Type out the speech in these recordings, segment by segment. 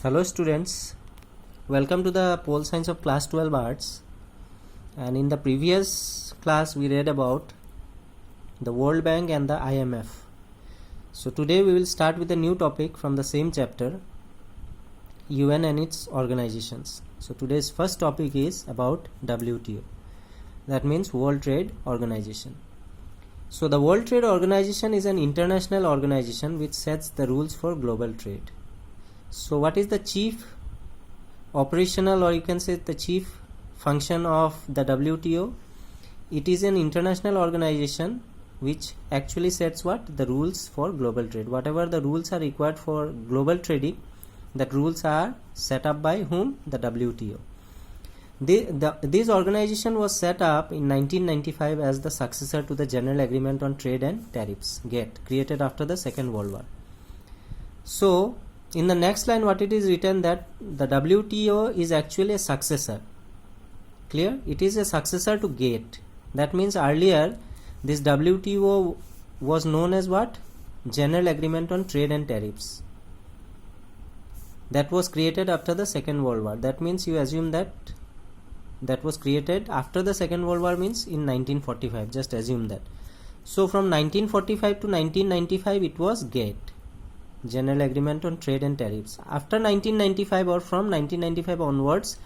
Hello students, welcome to the Pole Science of Class 12 Arts. And in the previous class we read about the World Bank and the IMF. So today we will start with a new topic from the same chapter, UN and its organizations. So today's first topic is about WTO, that means World Trade Organization. So the World Trade Organization is an international organization which sets the rules for global trade. So what is the chief operational, or you can say the chief function of the WTO? It is an international organization which actually sets what? The rules for global trade. Whatever the rules are required for global trading, that rules are set up by whom? The WTO. This organization was set up in 1995 as the successor to the General Agreement on Trade and Tariffs, GATT, created after the Second World War. So in the next line what it is written, that the WTO is actually a successor. Clear? It is a successor to GATT. That means earlier this WTO was known as what? General Agreement on Trade and Tariffs. That was created after the Second World War. That means you assume that that was created after the Second World War, means in 1945. Just assume that. So from 1945 to 1995 it was GATT, General Agreement on Trade and Tariffs. After 1995 or from 1995 onwards,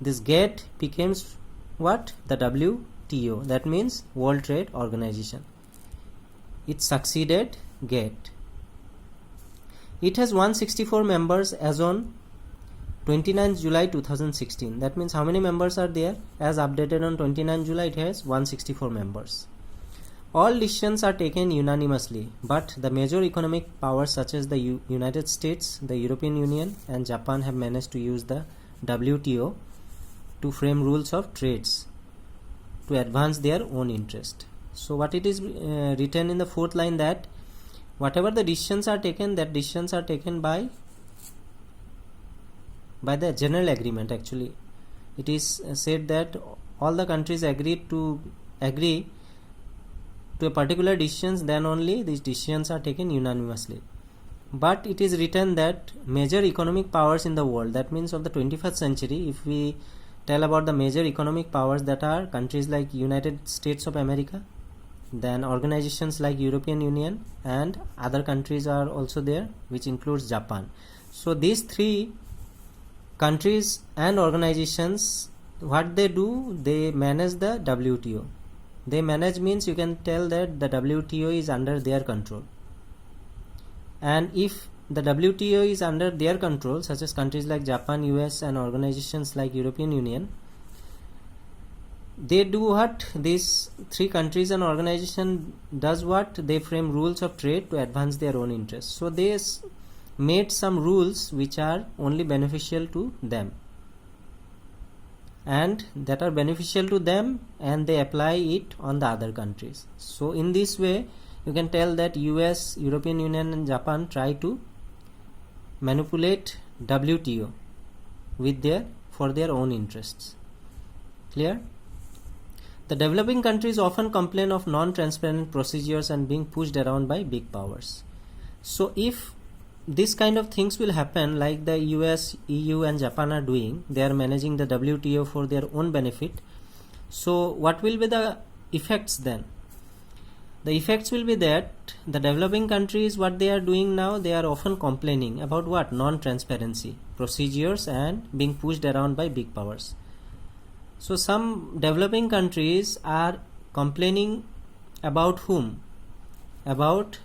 this GATT becomes what? The WTO, that means World Trade Organization. It succeeded GATT. It has 164 members as on 29 July 2016. That means how many members are there? As updated on 29 July, it has 164 members. All decisions are taken unanimously, but the major economic powers such as the United States, the European Union and Japan have managed to use the WTO to frame rules of trades to advance their own interest. So what it is written in the fourth line, that whatever the decisions are taken, that decisions are taken by the general agreement. Actually it is said that all the countries agree to a particular decisions, then only these decisions are taken unanimously. But it is written that major economic powers in the world, that means of the 21st century, if we tell about the major economic powers, that are countries like United States of America, then organizations like European Union, and other countries are also there, which includes Japan. So these three countries and organizations, what they do, they manage the WTO. They manage means you can tell that the WTO is under their control. And if the WTO is under their control, such as countries like Japan, US and organizations like European Union, they do what? These three countries and organization does what? They frame rules of trade to advance their own interests. So they made some rules which are only beneficial to them, and that are beneficial to them, and they apply it on the other countries. So in this way you can tell that US, European Union and Japan try to manipulate WTO for their own interests. Clear? The developing countries often complain of non-transparent procedures and being pushed around by big powers. So if this kind of things will happen, like the US, EU and Japan are doing, they are managing the WTO for their own benefit. So what will be the effects then? The effects will be that the developing countries, what they are doing now, they are often complaining about what? Non-transparency procedures and being pushed around by big powers. So some developing countries are complaining about whom? About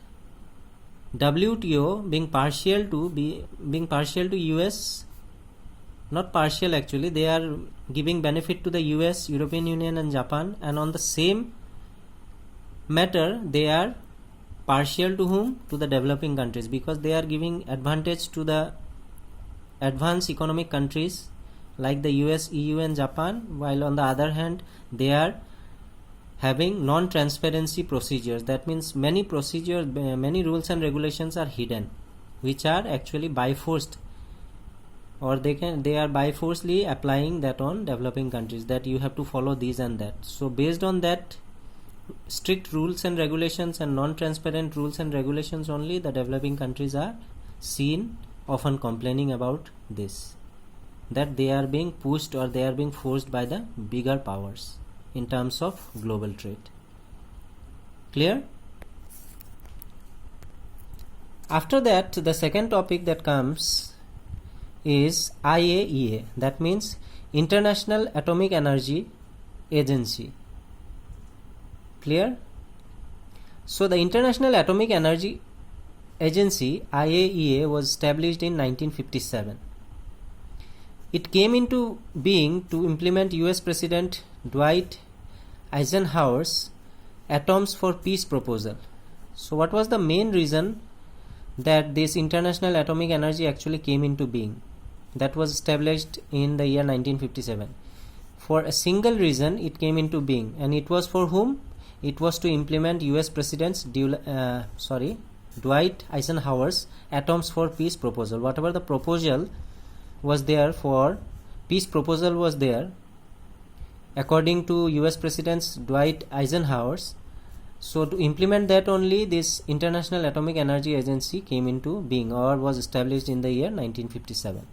WTO being partial to US. Not partial, actually they are giving benefit to the US, European Union and Japan, and on the same matter they are partial to whom? To the developing countries, because they are giving advantage to the advanced economic countries like the US, EU and Japan, while on the other hand they are having non-transparency procedures. That means many procedures, many rules and regulations are hidden, which are actually by forced, or they are by forcefully applying that on developing countries, that you have to follow these and that. So based on that strict rules and regulations and non-transparent rules and regulations only, the developing countries are seen often complaining about this, that they are being pushed or they are being forced by the bigger powers in terms of global trade. Clear? After that, the second topic that comes is IAEA, that means International Atomic Energy Agency. Clear? So the International Atomic Energy Agency, IAEA, was established in 1957. It came into being to implement US President Dwight Eisenhower's Atoms for Peace proposal. So what was the main reason that this International Atomic Energy actually came into being? That was established in the year 1957. For a single reason it came into being, and it was for whom? It was to implement US President Dwight Eisenhower's Atoms for Peace proposal. Whatever the proposal was there for peace proposal was there according to US President Dwight Eisenhower's. So to implement that only, this International Atomic Energy Agency came into being or was established in the year 1957.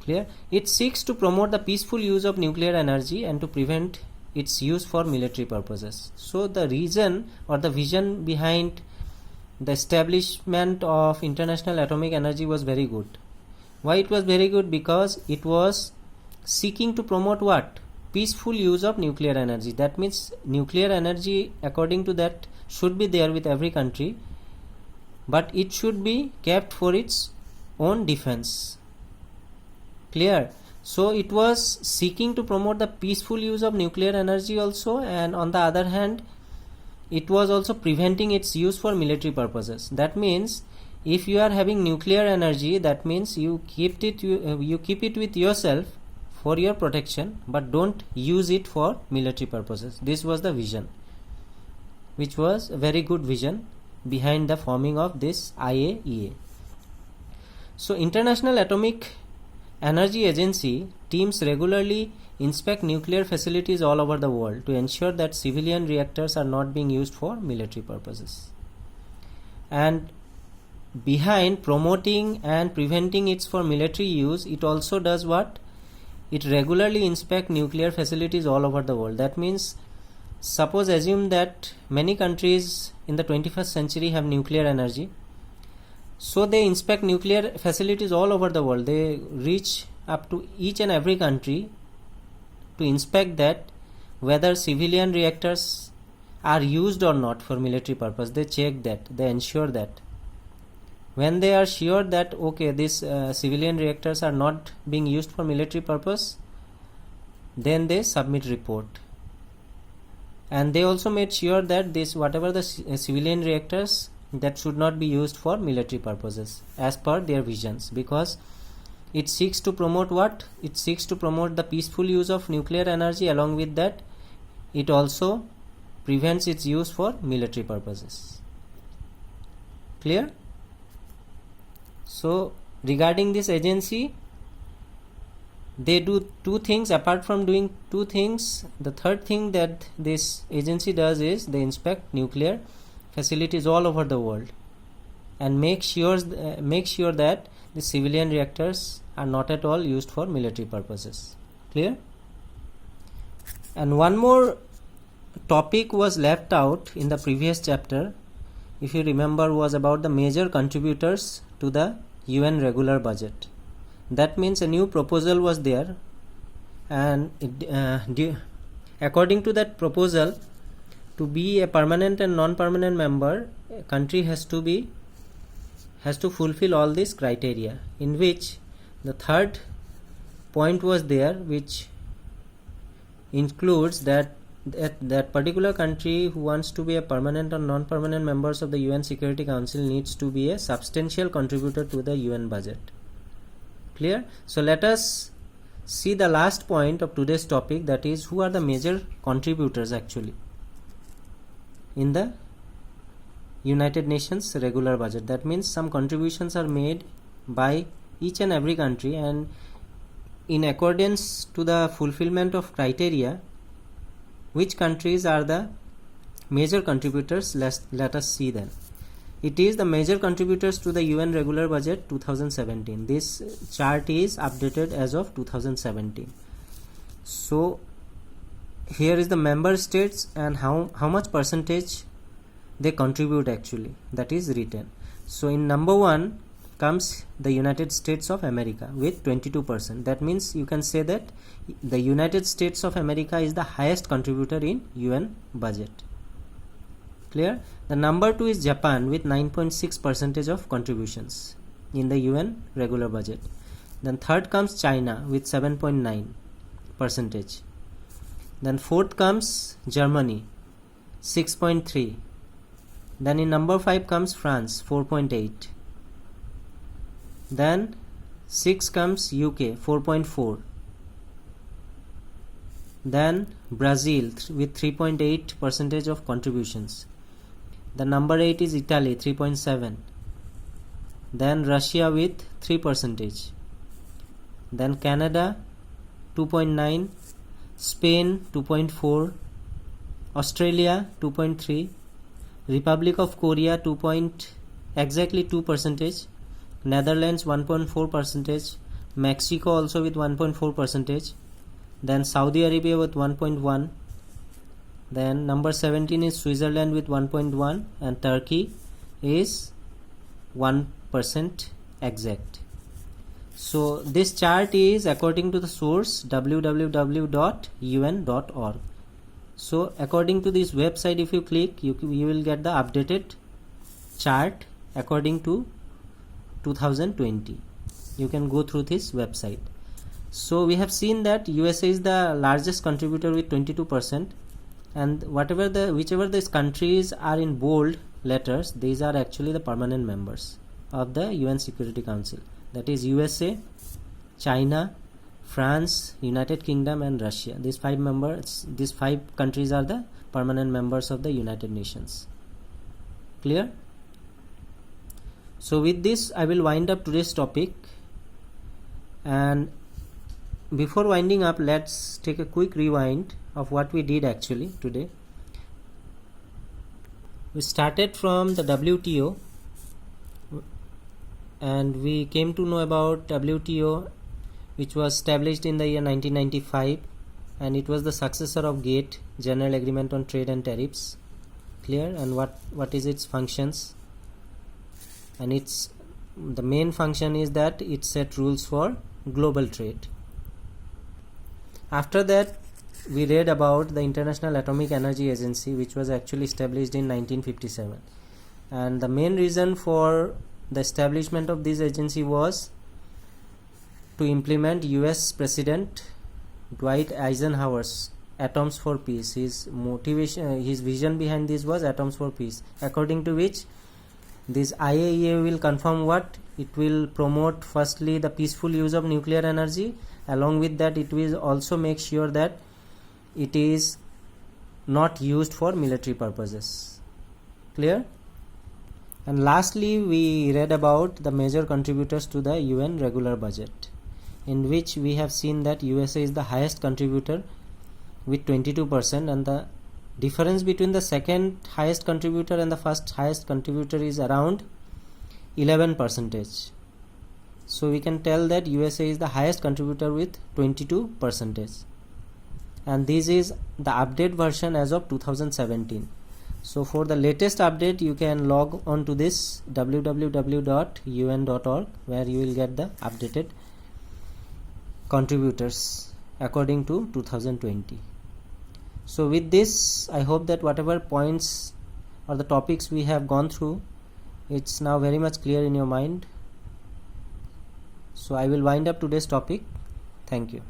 Clear? It seeks to promote the peaceful use of nuclear energy and to prevent its use for military purposes. So the reason or the vision behind the establishment of International Atomic Energy was very good. Why it was very good? Because it was seeking to promote what? Peaceful use of nuclear energy. That means nuclear energy, according to that, should be there with every country, but it should be kept for its own defense. Clear? So it was seeking to promote the peaceful use of nuclear energy also, and on the other hand it was also preventing its use for military purposes. That means if you are having nuclear energy, that means you keep it with yourself for your protection, but don't use it for military purposes. This was the vision, which was a very good vision behind the forming of this IAEA. So International Atomic Energy Agency teams regularly inspect nuclear facilities all over the world to ensure that civilian reactors are not being used for military purposes. And behind promoting and preventing it for military use, it also does what? It regularly inspects nuclear facilities all over the world. That means, suppose assume that many countries in the 21st century have nuclear energy. So they inspect nuclear facilities all over the world. They reach up to each and every country to inspect that whether civilian reactors are used or not for military purpose. They check that, they ensure that. When they are sure that okay, these civilian reactors are not being used for military purpose, then they submit report. And they also made sure that this whatever the civilian reactors that should not be used for military purposes as per their visions, because it seeks to promote what? It seeks to promote the peaceful use of nuclear energy. Along with that, it also prevents its use for military purposes. Clear? So regarding this agency, they do two things. Apart from doing two things, the third thing that this agency does is they inspect nuclear facilities all over the world and make sure that the civilian reactors are not at all used for military purposes. Clear? And one more topic was left out in the previous chapter, if you remember, was about the major contributors to the UN regular budget. That means a new proposal was there, and according to that proposal, to be a permanent and non-permanent member, a country has to fulfill all these criteria, in which the third point was there, which includes that particular country who wants to be a permanent or non-permanent members of the UN Security Council needs to be a substantial contributor to the UN budget. Clear? So let us see the last point of today's topic, that is, who are the major contributors actually in the United Nations regular budget. That means some contributions are made by each and every country, and in accordance to the fulfillment of criteria, which countries are the major contributors? Let us see then. it is the major contributors to the UN regular budget 2017. This chart is updated as of 2017. So here is the member states and how much percentage they contribute actually, that is written. So in number 1 comes the United States of America with 22%. That means you can say that the United States of America is the highest contributor in UN budget. Clear? The number 2 is Japan with 9.6% of contributions in the UN regular budget. Then third comes China with 7.9%. Then fourth comes Germany 6.3. Then in number 5 comes France 4.8. Then 6 comes UK 4.4. Then Brazil with 3.8% of contributions. The number 8 is Italy 3.7. Then Russia with 3%. Then Canada 2.9. Spain 2.4. Australia 2.3. Republic of Korea exactly 2%. Netherlands 1.4%. Mexico also with 1.4%. Then Saudi Arabia with 1.1. Then number 17 is Switzerland with 1.1, and Turkey is 1% exact. So this chart is according to the source www.un.org. So according to this website, if you click, you will get the updated chart according to 2020. You can go through this website. So we have seen that USA is the largest contributor with 22%, and whichever these countries are in bold letters, these are actually the permanent members of the UN Security Council. That is USA, China, France, United Kingdom and Russia. These five countries are the permanent members of the United Nations. Clear? So with this I will wind up today's topic, and before winding up, let's take a quick rewind of what we did actually today. We started from the WTO and we came to know about WTO, which was established in the year 1995, and it was the successor of GATT, General Agreement on Trade and Tariffs. Clear? And what is its functions? And the main function is that it set rules for global trade. After that, we read about the International Atomic Energy Agency, which was actually established in 1957, and the main reason for the establishment of this agency was to implement US President Dwight Eisenhower's Atoms for Peace. His vision behind this was Atoms for Peace, according to which this IAEA will confirm what? It will promote firstly the peaceful use of nuclear energy. Along with that, it will also make sure that it is not used for military purposes. Clear? And lastly, we read about the major contributors to the UN regular budget, in which we have seen that USA is the highest contributor with 22%, and the difference between the second highest contributor and the first highest contributor is around 11%. So we can tell that USA is the highest contributor with 22%, and this is the update version as of 2017. So for the latest update, you can log on to this www.un.org, where you will get the updated contributors according to 2020. So with this, I hope that whatever points or the topics we have gone through, it's now very much clear in your mind. So I will wind up today's topic. Thank you.